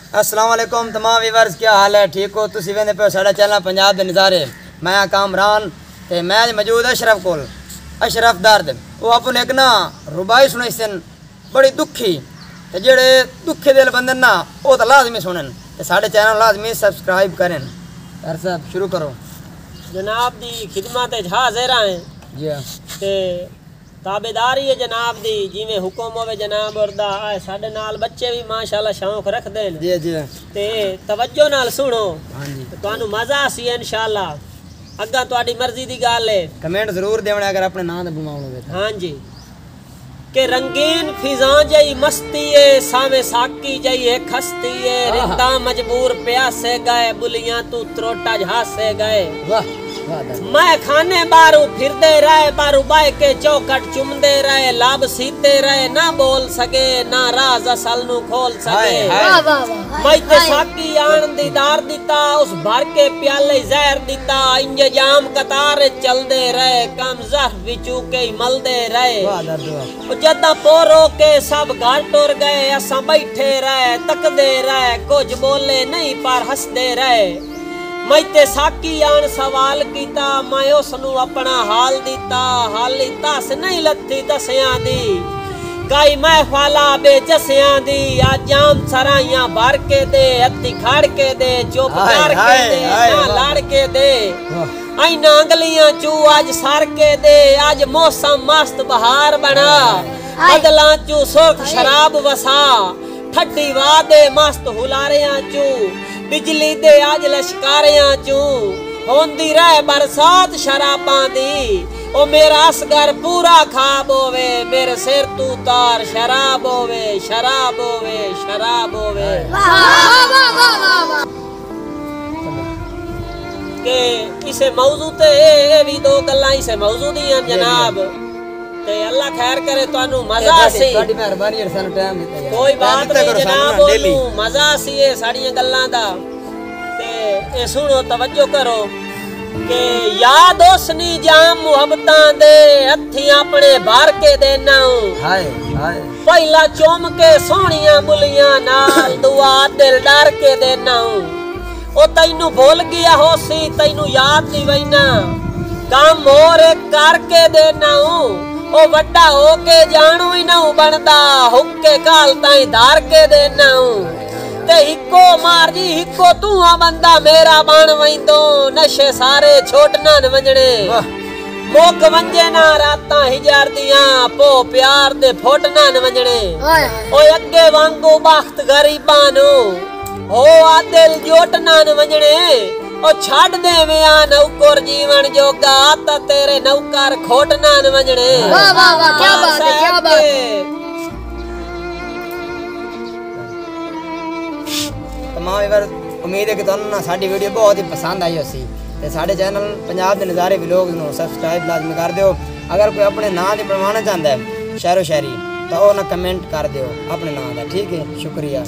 अस्सलाम वालेकुम तमाम व्यूअर्स, क्या हाल है? ठीक हो? तुसीं वेंदे पे साडा चैनल पंजाब दे नज़ारे। मैं कामरान ते मैं मौजूद अशरफ कोल। अशरफ दर्द वो अपन एक ना रुबाई सुनाई सन बड़ी दुखी ते जेड़े दुखे दिल बंदे ना वो तो लाजमी सुनन ते साडे चैनल लाजमी सब्सक्राइब करें। सर साहब शुरू करो। जनाब दी खिदमत हाजिर हैं जी हाँ ते ताबेदारी है जनाब दी, जिमें हुक्म होवे जनाब और दा आए साडे नाल बच्चे भी माशाल्लाह शौक रखदे ने जी जी ते तवज्जो नाल सुनो। हाँ जी ते तुहानू मजा आसी इंशाल्लाह। अग्गा तुहाडी मर्जी दी गल है। कमेंट जरूर देवना अगर अपने नाम बुलाओगे। हाँ जी के रंगीन फिजा जई मस्ती है, सामे साकी जई है खस्ती है, रिंदा मजबूर प्यासे गए, बुलियां तू त्रोटा झासे गए। वाह मैं खाने बारू फिरदे रहे, बारू बाई के चौकट चुमदे रहे, लाभ सीते रहे, ना बोल सके ना राज असल नु खोल सके। मैं ते साकी आन दीदार दिता, उस भर के प्याले जहर दिता, इंजे जाम कतार चलदे रहे, कम जहर विचू के मलदे रहे। जदा पोरो के सब घर टुर गए, असा बैठे रहे तकदे रहे, कुछ बोले नहीं पर हंसदे रहे। मैं ते साकी आन सवाल कीता, मैं उसनू अपना हाल दिता, हाली दस नहीं लत्ती दसियां दी, कई महफाला बेजसियां दी, आज जाम सराइयां भर के दे, अत्ती खड़ के दे, चुप कर के दे, ना लड़ के दे, आई नांगलियां चू आज सर के दे, आज मौसम मस्त बहार बना, बदलां चू सुर्ख शराब वसा, ठड्डी वादे मस्त हुलारियां चू, बिजली दे आज लश्कारियां चू, होंदी रहे बरसात शराबां दी, ओ मेरा असगर पूरा खाब होवे, मेरे सिर तू तार शराब होवे, शराब होवे, शराब होवे। के इसे मौजू ते ए भी दो गल्लां इसे मौजू दियां जनाब ते अल्लाह खैर करे तुहानू मजा आसी। ਤੁਹਾਡੀ ਮਿਹਰਬਾਨੀ ਹੈ ਸਾਨੂੰ ਟਾਈਮ ਦਿੱਤਾ ਯਾਰ। कोई बात नहीं जनाब, ओनू मजा आसी है साड़ियां गल्लां दा ते ए सुनो तवज्जो करो के याद उसनी जाम मुहब्बतां दे, हत्थी अपने भर के देना हाय हाय, पहला चुम के सोहणियां बुलियां नाल, दुआ दिल डर के देना, ओ तैनू भूल गया होसी तैनू याद नहीं वैना, काम होर करके देना, ओ वड्डा हो के जानू ही ना बनदा, हुक्के काल ताई धार के देना, ते हिको मार जी हिको तू बंदा मेरा बन वैंदो, नशे सारे छोटना न वंजणे, मुक वंजे ना रातां हिजार दियां, पो प्यार दे फोटना न वंजणे, ओए अगे वांगू बख्त गरीबां नु हो आ दिल जोटना न वंजणे, ओ छाड़ दे विया नौकर जीवन जोगा, ता तेरे नौकर खोटना न वंजणे। वाह वाह वाह, क्या बात है, क्या बात है। तमाम व्यूअर्स, उम्मीद है कि तुहानू ना साडी वीडियो बहुत ही पसंद आई होसी ते साडे चैनल पंजाब दे नज़ारे व्लॉग नू सब्सक्राइब लाजमी कर दियो। अगर कोई अपने नाम दी बनवाना चाहता है शहरो शायरी तो वो ना कमेंट कर दियो अपने नाम दा। ठीक है, शुक्रिया।